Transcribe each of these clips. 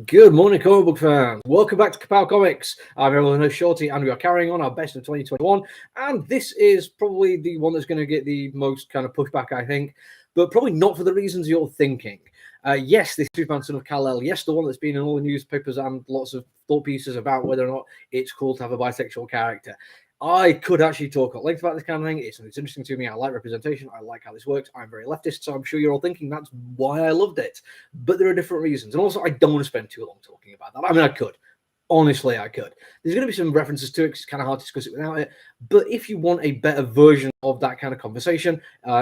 Good morning, comic book fans. Welcome back to Ka-Pow Comics. I'm everyone knows Shorty, and we are carrying on our best of 2021. And this is probably the one that's going to get the most kind of pushback, I think, but probably not for the reasons you're thinking. Yes, this Superman son of Kal-El. Yes, the one that's been in all the newspapers and lots of thought pieces about whether or not it's cool to have a bisexual character. I could actually talk at length about this kind of thing. It's interesting to me. I like representation. I like how this works. I'm very leftist, so I'm sure you're all thinking that's why I loved it. But there are different reasons. And also, I don't want to spend too long talking about that. I mean, I could. Honestly, I could. There's going to be some references to it because it's kind of hard to discuss it without it. But if you want a better version of that kind of conversation,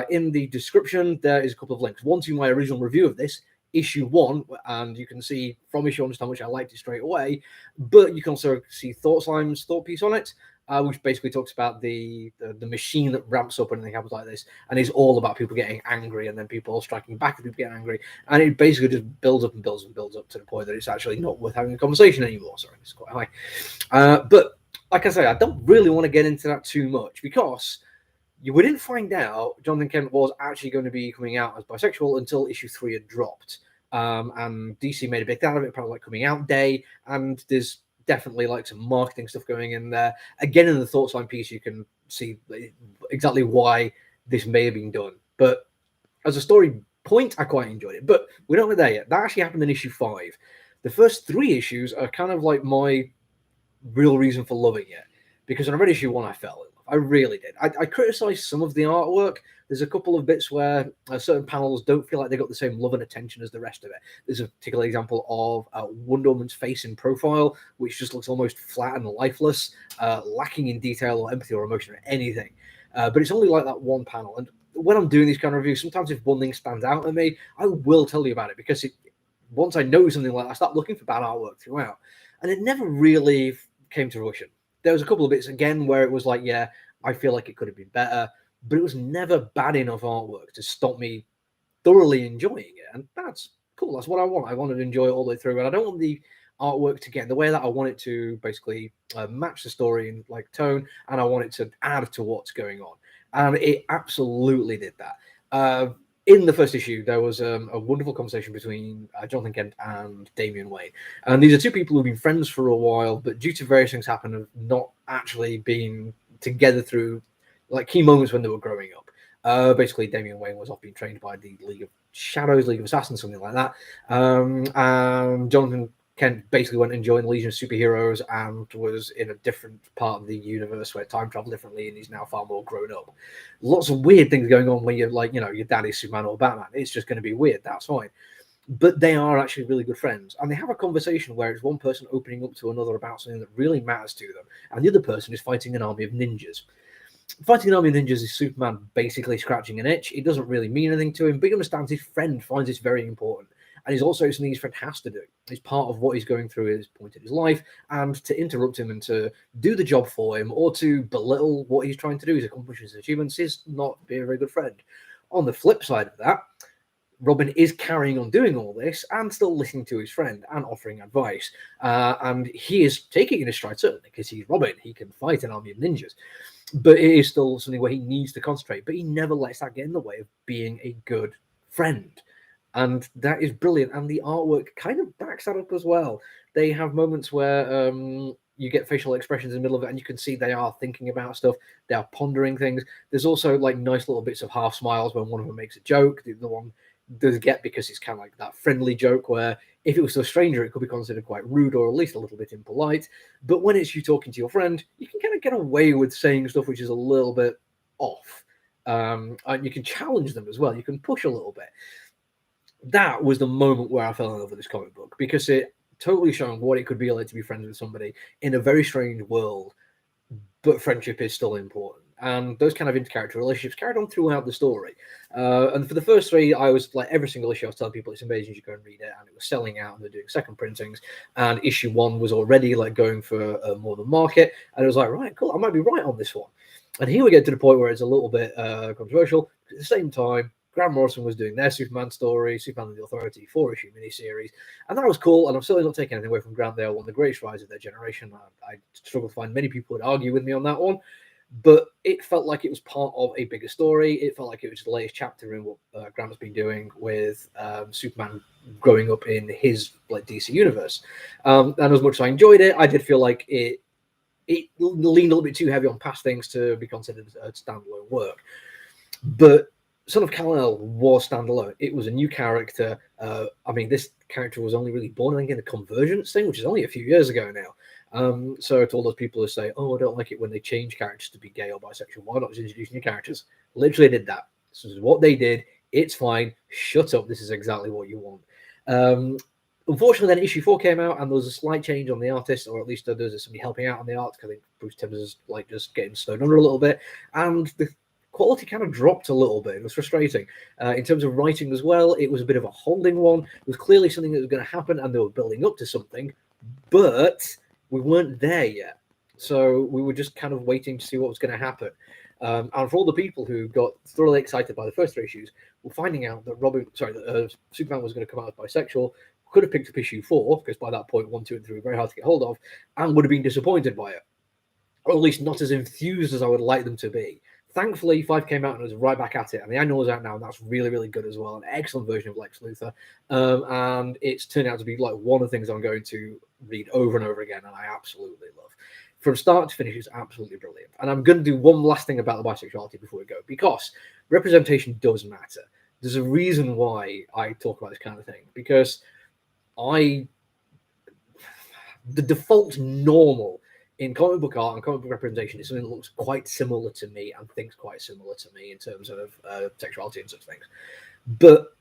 in the description, there is a couple of links. One to my original review of this, issue 1, and you can see from issue 1 just how much I liked it straight away. But you can also see Thought Slime's thought piece on it, which basically talks about the machine that ramps up when anything happens like this, and is all about people getting angry and then people striking back at people getting angry, and it basically just builds up and builds and builds up to the point that it's actually not worth having a conversation anymore. Sorry, it's quite high. But like I say, I don't really want to get into that too much because we didn't find out Jonathan Kent was actually going to be coming out as bisexual until issue 3 had dropped. And DC made a big deal of it, apparently like coming out day, and there's definitely like some marketing stuff going in there. Again, in the Thoughts Line piece, you can see exactly why this may have been done. But as a story point, I quite enjoyed it. But we're not there yet. That actually happened in issue 5. The first 3 issues are kind of like my real reason for loving it. Because when I read issue 1, I fell in love. I really did. I criticised some of the artwork. There's a couple of bits where certain panels don't feel like they got the same love and attention as the rest of it. There's a particular example of Wonder Woman's face in profile, which just looks almost flat and lifeless, lacking in detail or empathy or emotion or anything. But it's only like that one panel. And when I'm doing these kind of reviews, sometimes if one thing stands out at me, I will tell you about it because once I know something like that, I start looking for bad artwork throughout. And it never really came to fruition. There was a couple of bits again where it was like, yeah, I feel like it could have been better, but it was never bad enough artwork to stop me thoroughly enjoying it. And that's cool. That's what I want. I want to enjoy it all the way through, and I don't want the artwork to get in the way of that. I want it to basically match the story in like tone, and I want it to add to what's going on. And it absolutely did that. In the first issue, there was a wonderful conversation between Jonathan Kent and Damian Wayne. And these are two people who've been friends for a while, but due to various things happen, have not actually been together through like key moments when they were growing up. Basically, Damian Wayne was off being trained by the League of Shadows, League of Assassins, something like that. And Jonathan Kent basically went and joined the Legion of Superheroes and was in a different part of the universe where time traveled differently, and he's now far more grown up. Lots of weird things going on when you're like, your dad is Superman or Batman. It's just going to be weird. That's fine. But they are actually really good friends, and they have a conversation where it's one person opening up to another about something that really matters to them, and the other person is fighting an army of ninjas. Fighting an army of ninjas is Superman basically scratching an itch. It doesn't really mean anything to him, but he understands his friend finds this very important. And it's also something his friend has to do. It's part of what he's going through at this point in his life. And to interrupt him and to do the job for him or to belittle what he's trying to do, his accomplishments, his achievements, is not being a very good friend. On the flip side of that, Robin is carrying on doing all this and still listening to his friend and offering advice. And he is taking it in his stride, certainly, because he's Robin. He can fight an army of ninjas. But it is still something where he needs to concentrate. But he never lets that get in the way of being a good friend. And that is brilliant. And the artwork kind of backs that up as well. They have moments where you get facial expressions in the middle of it, and you can see they are thinking about stuff. They are pondering things. There's also like nice little bits of half smiles when one of them makes a joke. The other one does get because it's kind of like that friendly joke where if it was to a stranger, it could be considered quite rude or at least a little bit impolite. But when it's you talking to your friend, you can kind of get away with saying stuff which is a little bit off. And you can challenge them as well. You can push a little bit. That was the moment where I fell in love with this comic book because it totally showed what it could be like to be friends with somebody in a very strange world, but friendship is still important. And those kind of intercharacter relationships carried on throughout the story. And for the first 3, I was like, every single issue I was telling people it's amazing, you should go and read it. And it was selling out, and they're doing second printings. And issue 1 was already like going for more than market. And it was like, right, cool, I might be right on this one. And here we get to the point where it's a little bit controversial. At the same time, Grant Morrison was doing their Superman story, Superman and the Authority, 4-issue miniseries, and that was cool. And I'm certainly not taking anything away from Grant. They are one of the greatest writers of their generation. I struggle to find many people who would argue with me on that one. but it felt like it was part of a bigger story. It felt like it was the latest chapter in what Grant has been doing with Superman growing up in his like DC universe. And as much as I enjoyed it, I did feel like it leaned a little bit too heavy on past things to be considered standalone work. But Son of Kal-El was standalone. It was a new character. I mean, this character was only really born, I think, in the Convergence thing, which is only a few years ago now. So to all those people who say, "Oh, I don't like it when they change characters to be gay or bisexual," why not just introduce new characters? Literally did that. This is what they did. It's fine. Shut up. This is exactly what you want. Unfortunately, then issue 4 came out, and there was a slight change on the artist, or at least there's somebody helping out on the art. Because I think Bruce Timmons is like just getting snowed under a little bit, and the quality kind of dropped a little bit. It was frustrating. In terms of writing as well, it was a bit of a holding one. It was clearly something that was going to happen, and they were building up to something, but we weren't there yet. So we were just kind of waiting to see what was going to happen. And for all the people who got thoroughly excited by the first 3 issues, we're finding out that Superman was going to come out as bisexual. Could have picked up issue 4, because by that point 1, 2, and 3 were very hard to get hold of, and would have been disappointed by it, or at least not as enthused as I would like them to be. Thankfully, 5 came out and was right back at it, and the annual is out now, and that's really, really good as well. An excellent version of Lex Luthor, and it's turned out to be like one of the things I'm going to read over and over again, and I absolutely love. From start to finish, it's absolutely brilliant. And I'm going to do one last thing about the bisexuality before we go, because representation does matter. There's a reason why I talk about this kind of thing, because the default normal in comic book art and comic book representation is something that looks quite similar to me and thinks quite similar to me in terms of sexuality and such things. But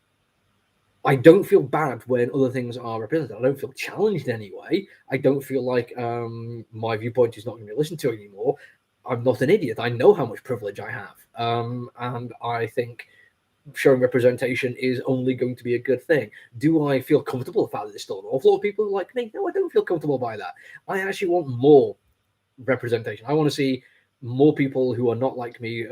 I don't feel bad when other things are represented. I don't feel challenged in any way. I don't feel like my viewpoint is not going to be listened to anymore. I'm not an idiot. I know how much privilege I have. And I think showing representation is only going to be a good thing. Do I feel comfortable with the fact that there's still an awful lot of people who are like me? No, I don't feel comfortable by that. I actually want more representation. I want to see more people who are not like me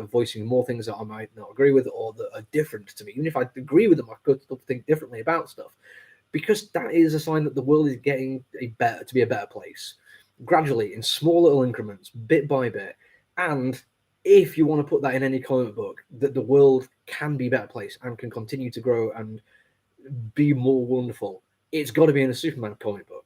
voicing more things that I might not agree with or that are different to me. Even if I agree with them, I could still think differently about stuff, because that is a sign that the world is getting to be a better place, gradually, in small little increments, bit by bit. And if you want to put that in any comic book, that the world can be a better place and can continue to grow and be more wonderful, it's got to be in a Superman comic book.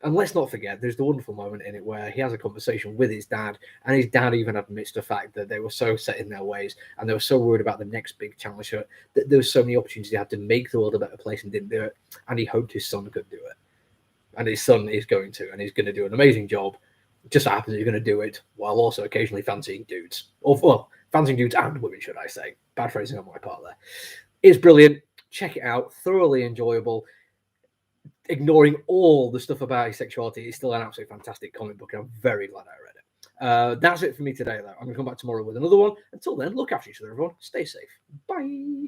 And let's not forget, there's the wonderful moment in it where he has a conversation with his dad, and his dad even admits the fact that they were so set in their ways and they were so worried about the next big challenge that there were so many opportunities he had to make the world a better place and didn't do it. And he hoped his son could do it. And his son is going to, and he's going to do an amazing job. It just happens that he's going to do it while also occasionally fancying dudes. Well, fancying dudes and women, should I say. Bad phrasing on my part there. It's brilliant. Check it out. Thoroughly enjoyable. Ignoring all the stuff about his sexuality, it's still an absolutely fantastic comic book, and I'm very glad I read it. That's it for me today, though. I'm going to come back tomorrow with another one. Until then, look after each other, everyone. Stay safe. Bye.